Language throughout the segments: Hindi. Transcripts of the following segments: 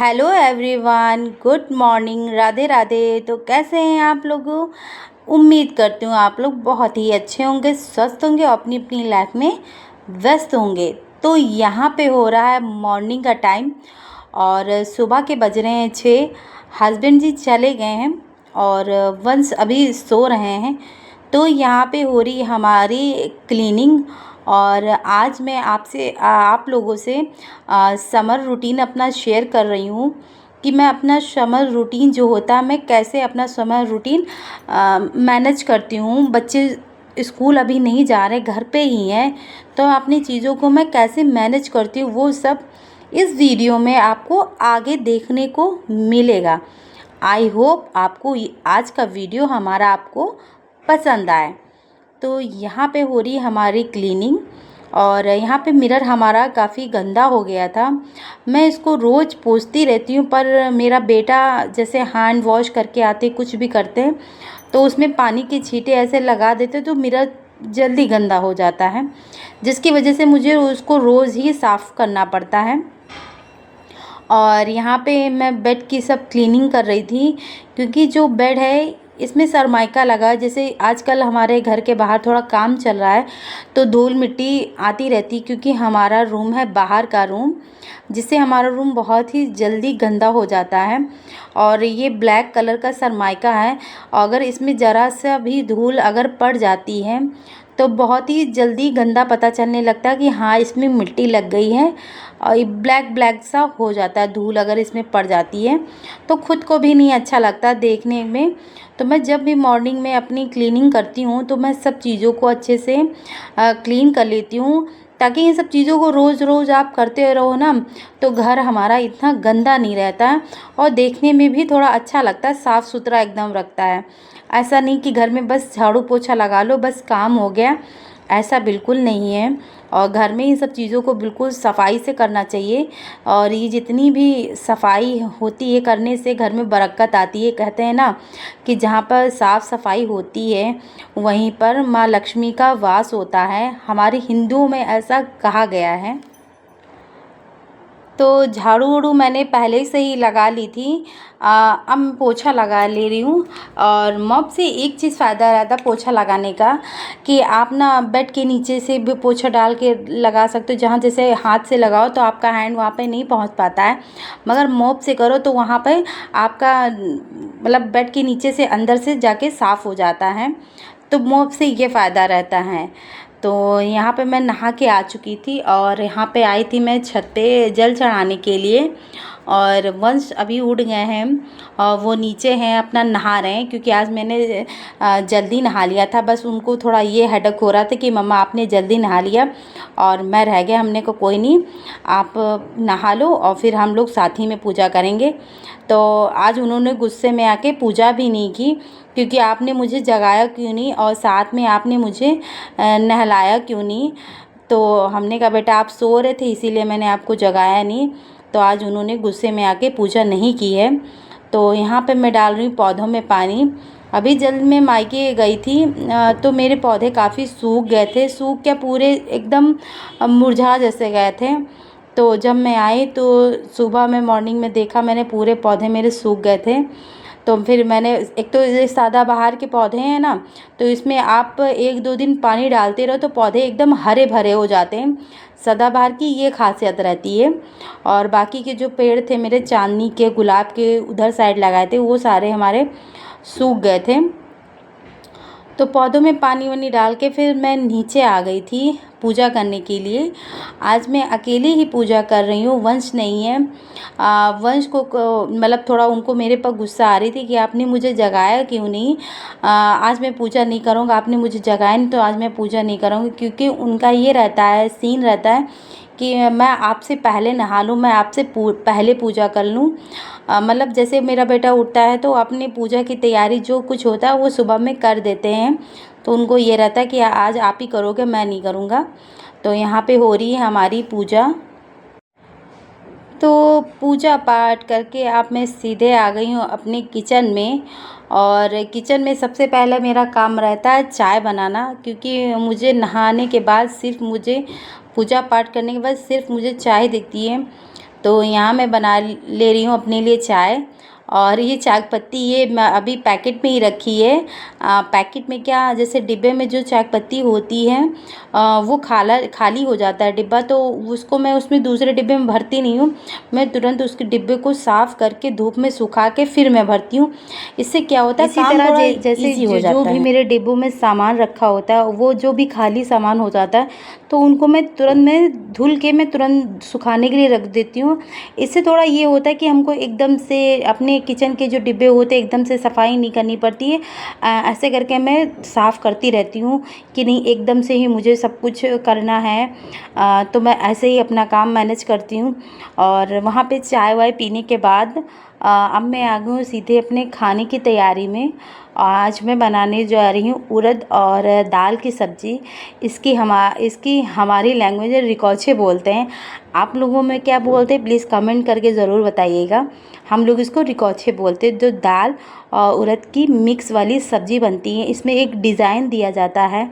Hello everyone, good morning, Radhe Radhe. तो कैसे हैं आप लोग? उम्मीद करती हूँ आप लोग बहुत ही अच्छे होंगे, स्वस्थ होंगे और अपनी अपनी लाइफ में व्यस्त होंगे। तो यहाँ पे हो रहा है मॉर्निंग का टाइम और सुबह के बज रहे हैं 6। हस्बैंड जी चले गए हैं और वंश अभी सो रहे हैं। तो यहाँ पे हो रही हमारी क्लीनिंग और आज मैं आपसे आप लोगों से समर रूटीन अपना शेयर कर रही हूँ कि मैं अपना समर रूटीन जो होता है, मैं कैसे अपना समर रूटीन मैनेज करती हूँ। बच्चे स्कूल अभी नहीं जा रहे, घर पे ही हैं, तो अपनी चीज़ों को मैं कैसे मैनेज करती हूँ वो सब इस वीडियो में आपको आगे देखने को मिलेगा। आई होप आपको आज का वीडियो हमारा आपको पसंद आए। तो यहाँ पे हो रही हमारी क्लीनिंग और यहाँ पे मिरर हमारा काफ़ी गंदा हो गया था। मैं इसको रोज़ पोंछती रहती हूँ, पर मेरा बेटा जैसे हैंड वॉश करके आते कुछ भी करते हैं तो उसमें पानी के छींटे ऐसे लगा देते तो मिरर जल्दी गंदा हो जाता है, जिसकी वजह से मुझे उसको रोज़ ही साफ़ करना पड़ता है। और यहाँ पे मैं बेड की सब क्लीनिंग कर रही थी, क्योंकि जो बेड है इसमें सरमाइका लगा है। जैसे आजकल हमारे घर के बाहर थोड़ा काम चल रहा है तो धूल मिट्टी आती रहती, क्योंकि हमारा रूम है बाहर का रूम, जिससे हमारा रूम बहुत ही जल्दी गंदा हो जाता है। और ये ब्लैक कलर का सरमाइका है, अगर इसमें ज़रा सा भी धूल अगर पड़ जाती है तो बहुत ही जल्दी गंदा पता चलने लगता है कि हाँ इसमें मिट्टी लग गई है, और ये ब्लैक ब्लैक सा हो जाता है। धूल अगर इसमें पड़ जाती है तो ख़ुद को भी नहीं अच्छा लगता देखने में। तो मैं जब भी मॉर्निंग में अपनी क्लीनिंग करती हूँ तो मैं सब चीज़ों को अच्छे से क्लीन कर लेती हूँ, ताकि ये सब चीज़ों को रोज़ रोज़ आप करते रहो ना तो घर हमारा इतना गंदा नहीं रहता है और देखने में भी थोड़ा अच्छा लगता है, साफ़ सुथरा एकदम रखता है। ऐसा नहीं कि घर में बस झाड़ू पोछा लगा लो बस काम हो गया, ऐसा बिल्कुल नहीं है। और घर में इन सब चीज़ों को बिल्कुल सफाई से करना चाहिए, और ये जितनी भी सफाई होती है करने से घर में बरकत आती है। कहते हैं ना कि जहाँ पर साफ़ सफाई होती है वहीं पर माँ लक्ष्मी का वास होता है, हमारे हिंदुओं में ऐसा कहा गया है। तो झाड़ू वाड़ू मैंने पहले से ही लगा ली थी, अब मैं पोछा लगा ले रही हूँ। और मॉप से एक चीज़ फ़ायदा रहता है पोछा लगाने का, कि आप ना बेड के नीचे से भी पोछा डाल के लगा सकते हो। जहाँ जैसे हाथ से लगाओ तो आपका हैंड वहाँ पे नहीं पहुँच पाता है, मगर मॉप से करो तो वहाँ पे आपका मतलब बेड के नीचे से अंदर से जाके साफ़ हो जाता है। तो मॉप से ये फ़ायदा रहता है। तो यहाँ पे मैं नहा के आ चुकी थी और यहाँ पे आई थी मैं छत पे जल चढ़ाने के लिए। और वंश अभी उठ गए हैं और वो नीचे हैं अपना नहा रहे हैं, क्योंकि आज मैंने जल्दी नहा लिया था। बस उनको थोड़ा ये हेडेक हो रहा था कि मम्मा आपने जल्दी नहा लिया और मैं रह गया। हमने को कोई नहीं, आप नहा लो और फिर हम लोग साथ ही में पूजा करेंगे। तो आज उन्होंने गुस्से में आके पूजा भी नहीं की, क्योंकि आपने मुझे जगाया क्यों नहीं और साथ में आपने मुझे नहलाया क्यों नहीं। तो हमने कहा बेटा आप सो रहे थे इसीलिए मैंने आपको जगाया नहीं। तो आज उन्होंने गुस्से में आके पूजा नहीं की है। तो यहाँ पे मैं डाल रही हूँ पौधों में पानी। अभी जल्द में मायके गई थी तो मेरे पौधे काफ़ी सूख गए थे, सूख क्या पूरे एकदम मुरझा जैसे गए थे। तो जब मैं आई तो सुबह में मॉर्निंग में देखा मैंने पूरे पौधे मेरे सूख गए थे। तो फिर मैंने एक तो ये सदाबहार के पौधे हैं ना, तो इसमें आप 1-2 दिन पानी डालते रहो तो पौधे एकदम हरे भरे हो जाते हैं। सदाबहार की ये खासियत रहती है। और बाकी के जो पेड़ थे मेरे चांदनी के, गुलाब के उधर साइड लगाए थे, वो सारे हमारे सूख गए थे। तो पौधों में पानी वानी डाल के फिर मैं नीचे आ गई थी पूजा करने के लिए। आज मैं अकेली ही पूजा कर रही हूँ, वंश नहीं है। वंश को मतलब थोड़ा उनको मेरे पर गुस्सा आ रही थी कि आपने मुझे जगाया क्यों नहीं। आज मैं पूजा नहीं करूँगा, आपने मुझे जगाया नहीं तो आज मैं पूजा नहीं करूँगी। क्योंकि उनका ये रहता है, सीन रहता है कि मैं आपसे पहले नहा लूँ, मैं आपसे पहले पूजा कर लूँ। मतलब जैसे मेरा बेटा उठता है तो अपनी पूजा की तैयारी जो कुछ होता है वो सुबह में कर देते हैं। तो उनको ये रहता है कि आज आप ही करोगे, मैं नहीं करूँगा। तो यहाँ पे हो रही है हमारी पूजा। तो पूजा पाठ करके अब मैं सीधे आ गई हूँ अपने किचन में। और किचन में सबसे पहले मेरा काम रहता है चाय बनाना, क्योंकि मुझे नहाने के बाद सिर्फ मुझे पूजा पाठ करने के बाद सिर्फ मुझे चाय दिखती है। तो यहाँ मैं बना ले रही हूँ अपने लिए चाय। और ये चाय पत्ती ये मैं अभी पैकेट में ही रखी है। पैकेट में क्या, जैसे डिब्बे में जो चाय पत्ती होती है वो खाली हो जाता है डिब्बा, तो उसको मैं उसमें दूसरे डिब्बे में भरती नहीं हूँ। मैं तुरंत उसके डिब्बे को साफ़ करके धूप में सुखा के फिर मैं भरती हूँ। इससे क्या होता है, इसी काम तरह थोड़ा जैसे ईज़ी हो जो जाता भी है। मेरे डिब्बों में सामान रखा होता है, वो जो भी खाली सामान हो जाता है, तो उनको मैं तुरंत में धुल के मैं तुरंत सुखाने के लिए रख देती हूँ। इससे थोड़ा ये होता है कि हमको एकदम से अपने किचन के जो डिब्बे होते हैं एकदम से सफाई नहीं करनी पड़ती है। ऐसे करके मैं साफ़ करती रहती हूँ कि नहीं एकदम से ही मुझे सब कुछ करना है। तो मैं ऐसे ही अपना काम मैनेज करती हूँ। और वहाँ पे चाय वाय पीने के बाद अब मैं आ गई हूँ सीधे अपने खाने की तैयारी में। आज मैं बनाने जा रही हूँ उड़द और दाल की सब्ज़ी। इसकी हमारी लैंग्वेज में रिकौछे बोलते हैं। आप लोगों में क्या बोलते हैं प्लीज़ कमेंट करके ज़रूर बताइएगा। हम लोग इसको रिकौछे बोलते हैं। जो दाल और उड़द की मिक्स वाली सब्ज़ी बनती है, इसमें एक डिज़ाइन दिया जाता है।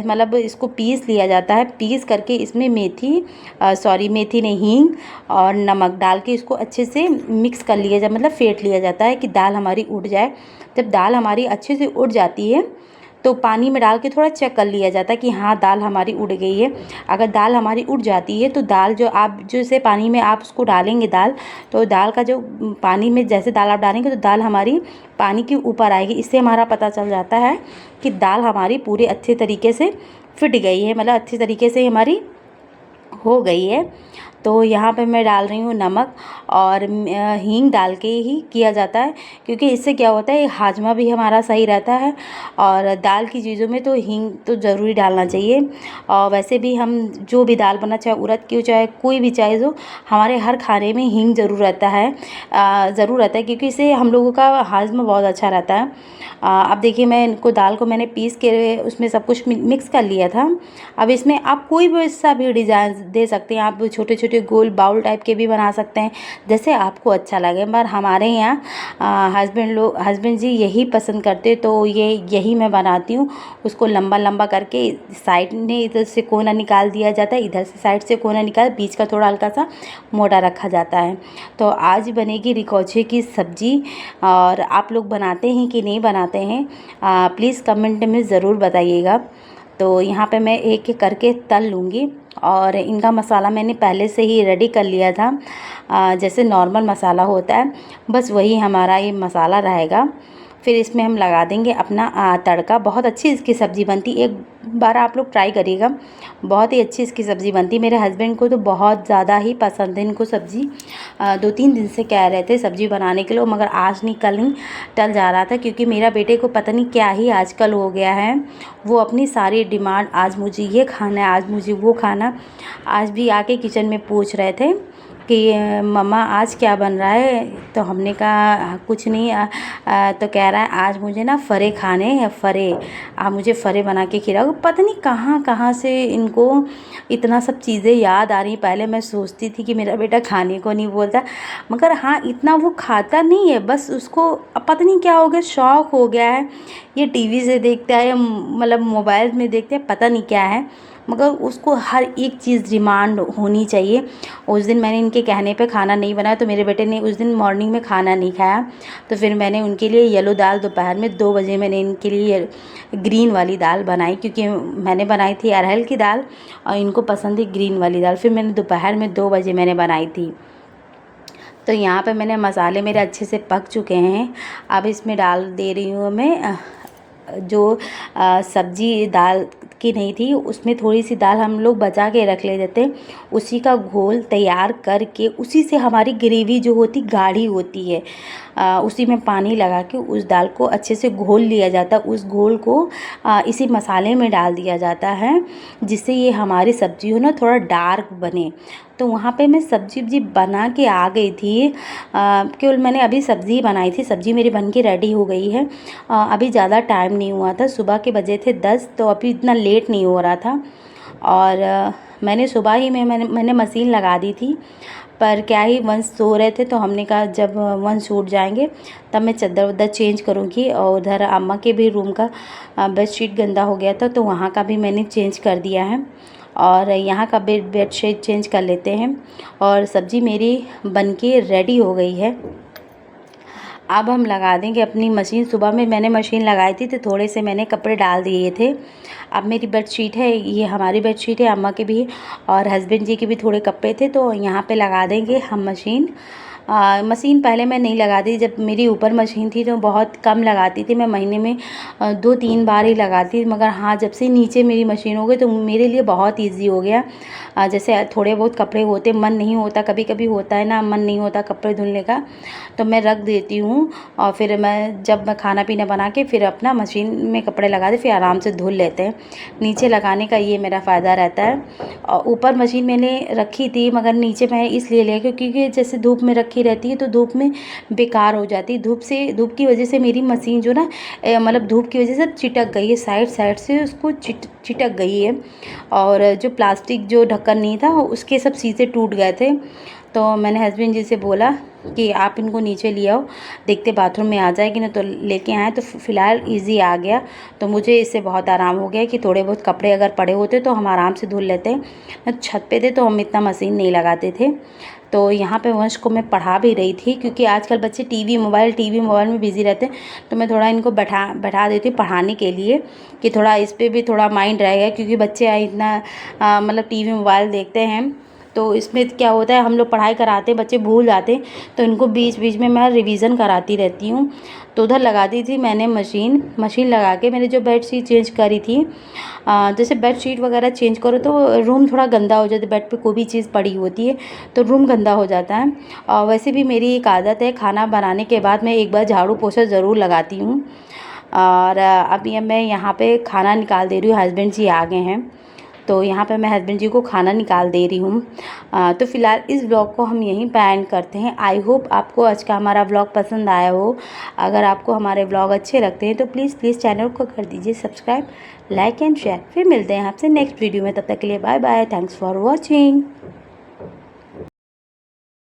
मतलब इसको पीस लिया जाता है, पीस करके इसमें मेथी नहीं, हींग और नमक डाल के इसको अच्छे से मिक्स कर लिया जाए, मतलब फेंट लिया जाता है कि दाल हमारी उड़ जाए। जब दाल हमारी अच्छे से उड़ जाती है तो पानी में डाल के थोड़ा चेक कर लिया जाता है कि हाँ दाल हमारी उड़ गई है। अगर दाल हमारी उड़ जाती है तो दाल जैसे पानी में आप उसको डालेंगे दाल, तो दाल का जो पानी में जैसे दाल आप डालेंगे तो दाल हमारी पानी के ऊपर आएगी। इससे हमारा पता चल जाता है कि दाल हमारी पूरे अच्छे तरीके से फिट गई है, मतलब अच्छे तरीके से हमारी हो गई है। तो यहाँ पे मैं डाल रही हूँ नमक और हींग डाल के ही किया जाता है, क्योंकि इससे क्या होता है हाजमा भी हमारा सही रहता है। और दाल की चीज़ों में तो हींग तो ज़रूरी डालना चाहिए। और वैसे भी हम जो भी दाल बना, चाहे उड़द की हो चाहे कोई भी चाहे हो, हमारे हर खाने में हींग ज़रूर रहता है। क्योंकि इससे हम लोगों का हाजमा बहुत अच्छा रहता है। अब देखिए मैं इनको दाल को मैंने पीस के उसमें सब कुछ मिक्स कर लिया था। अब इसमें आप कोई भी सा भी डिज़ाइन दे सकते हैं। आप छोटे छोटे गोल बाउल टाइप के भी बना सकते हैं, जैसे आपको अच्छा लगे। पर हमारे यहाँ हस्बैंड जी यही पसंद करते, तो यही मैं बनाती हूँ। उसको लंबा लंबा करके साइड में इधर से कोना निकाल दिया जाता है, इधर से साइड से कोना निकाल, बीच का थोड़ा हल्का सा मोटा रखा जाता है। तो आज बनेगी रिकौछे की सब्ज़ी। और आप लोग बनाते हैं कि नहीं बनाते हैं प्लीज़ कमेंट में ज़रूर बताइएगा। तो यहाँ पे मैं एक एक करके तल लूँगी। और इनका मसाला मैंने पहले से ही रेडी कर लिया था, जैसे नॉर्मल मसाला होता है, बस वही हमारा ये मसाला रहेगा। फिर इसमें हम लगा देंगे अपना तड़का। बहुत अच्छी इसकी सब्ज़ी बनती, एक बार आप लोग ट्राई करिएगा, बहुत ही अच्छी इसकी सब्ज़ी बनती। मेरे हस्बैंड को तो बहुत ज़्यादा ही पसंद है इनको सब्ज़ी। 2-3 दिन से कह रहे थे सब्ज़ी बनाने के लिए, मगर आज नहीं कल नहीं टल जा रहा था, क्योंकि मेरा बेटे को पता नहीं क्या ही आजकल हो गया है। वो अपनी सारी डिमांड, आज मुझे ये खाना है, आज मुझे वो खाना। आज भी आके किचन में पूछ रहे थे कि मम्मा आज क्या बन रहा है, तो हमने कहा कुछ नहीं। तो कह रहा है आज मुझे ना फ़रे खाने हैं, फ़रे, आप मुझे फ़रे बना के खिलाओ। पता नहीं कहाँ कहाँ से इनको इतना सब चीज़ें याद आ रही। पहले मैं सोचती थी कि मेरा बेटा खाने को नहीं बोलता, मगर हाँ इतना वो खाता नहीं है, बस उसको अब पता नहीं क्या हो गया, शौक़ हो गया है। ये टीवी से देखता है, मतलब मोबाइल में देखते हैं, पता नहीं क्या है, मगर उसको हर एक चीज़ डिमांड होनी चाहिए। उस दिन मैंने इनके कहने पे खाना नहीं बनाया, तो मेरे बेटे ने उस दिन मॉर्निंग में खाना नहीं खाया। तो फिर मैंने उनके लिए येलो दाल दोपहर में 2 बजे मैंने इनके लिए ग्रीन वाली दाल बनाई, क्योंकि मैंने बनाई थी अरहर की दाल और इनको पसंद है ग्रीन वाली दाल। फिर मैंने दोपहर में 2 बजे मैंने बनाई थी। तो यहाँ पे मैंने मसाले मेरे अच्छे से पक चुके हैं। अब इसमें डाल दे रही हूँ मैं जो सब्ज़ी दाल की नहीं थी, उसमें थोड़ी सी दाल हम लोग बचा के रख ले देते हैं। उसी का घोल तैयार करके उसी से हमारी ग्रेवी जो होती गाढ़ी होती है, उसी में पानी लगा के उस दाल को अच्छे से घोल लिया जाता है। उस घोल को इसी मसाले में डाल दिया जाता है, जिससे ये हमारी सब्ज़ी हो ना थोड़ा डार्क बने। तो वहाँ पे मैं सब्ज़ी बना के आ गई थी। केवल मैंने अभी सब्ज़ी बनाई थी, सब्ज़ी मेरी बन के रेडी हो गई है। अभी ज़्यादा टाइम नहीं हुआ था, सुबह के बजे थे 10, तो अभी इतना लेट नहीं हो रहा था। और मैंने सुबह ही में मैंने मशीन लगा दी थी। पर क्या ही वंश सो रहे थे, तो हमने कहा जब वंश उठ जाएंगे तब मैं चद्दर वद्दर चेंज करूँगी। और उधर अम्मा के भी रूम का बेडशीट गंदा हो गया था, तो वहाँ का भी मैंने चेंज कर दिया है। और यहाँ का बेडशीट चेंज कर लेते हैं। और सब्ज़ी मेरी बनके रेडी हो गई है। अब हम लगा देंगे अपनी मशीन। सुबह में मैंने मशीन लगाई थी तो थोड़े से मैंने कपड़े डाल दिए थे। अब मेरी बेडशीट है, ये हमारी बेडशीट है, अम्मा की भी और हस्बैंड जी के भी थोड़े कपड़े थे, तो यहाँ पे लगा देंगे हम मशीन। मशीन पहले मैं नहीं लगाती, जब मेरी ऊपर मशीन थी तो बहुत कम लगाती थी, मैं महीने में 2-3 बार ही लगाती। मगर हाँ, जब से नीचे मेरी मशीन हो गई तो मेरे लिए बहुत ईजी हो गया। जैसे थोड़े बहुत कपड़े होते, मन नहीं होता, कभी कभी होता है ना, मन नहीं होता कपड़े धुलने का, तो मैं रख देती हूँ और फिर जब मैं खाना पीना बना के फिर अपना मशीन में कपड़े लगा दे, फिर आराम से धुल लेते हैं। नीचे लगाने का ये मेरा फ़ायदा रहता है। और ऊपर मशीन मैंने रखी थी, मगर नीचे मैं इसलिए ले गई क्योंकि जैसे धूप में रखी रहती है तो धूप में बेकार हो जाती है। धूप की वजह से मेरी मशीन जो ना मतलब धूप की वजह से चिटक गई है, साइड से उसको चिटक गई है। और जो प्लास्टिक जो ढक्कन नहीं था उसके सब शीशे टूट गए थे। तो मैंने हस्बैंड जी से बोला कि आप इनको नीचे ले आओ, देखते बाथरूम में आ जाएगी ना, तो लेके आए। तो फ़िलहाल इजी आ गया, तो मुझे इससे बहुत आराम हो गया कि थोड़े बहुत कपड़े अगर पड़े होते तो हम आराम से धुल लेते हैं। छत पे थे तो हम इतना मशीन नहीं लगाते थे। तो यहाँ पे वंश को मैं पढ़ा भी रही थी, क्योंकि आजकल बच्चे टीवी मोबाइल में बिज़ी रहते हैं, तो मैं थोड़ा इनको बैठा देती हूँ पढ़ाने के लिए, कि थोड़ा इस पे भी थोड़ा माइंड रहेगा, क्योंकि बच्चे इतना मतलब टीवी मोबाइल देखते हैं। तो इसमें क्या होता है, हम लोग पढ़ाई कराते हैं, बच्चे भूल जाते हैं, तो इनको बीच बीच में मैं रिवीज़न कराती रहती हूँ। तो उधर लगा दी थी मैंने मशीन लगा के मैंने जो बेडशीट चेंज करी थी। जैसे बेडशीट वगैरह चेंज करो तो रूम थोड़ा गंदा हो जाता है, बेड पे कोई भी चीज़ पड़ी होती है तो रूम गंदा हो जाता है। और वैसे भी मेरी एक आदत है, खाना बनाने के बाद मैं एक बार झाड़ू पोछा ज़रूर लगाती हूँ। और अभी मैं यहाँ पे खाना निकाल दे रही हूँ, हस्बैंड जी आ गए हैं, तो यहाँ पे मैं हस्बैंड जी को खाना निकाल दे रही हूँ। तो फ़िलहाल इस व्लॉग को हम यहीं पे एंड करते हैं। आई होप आपको आज का हमारा व्लॉग पसंद आया हो। अगर आपको हमारे व्लॉग अच्छे लगते हैं तो प्लीज़ चैनल को कर दीजिए सब्सक्राइब, लाइक एंड शेयर। फिर मिलते हैं आपसे नेक्स्ट वीडियो में, तब तक के लिए bye bye, thanks for watching.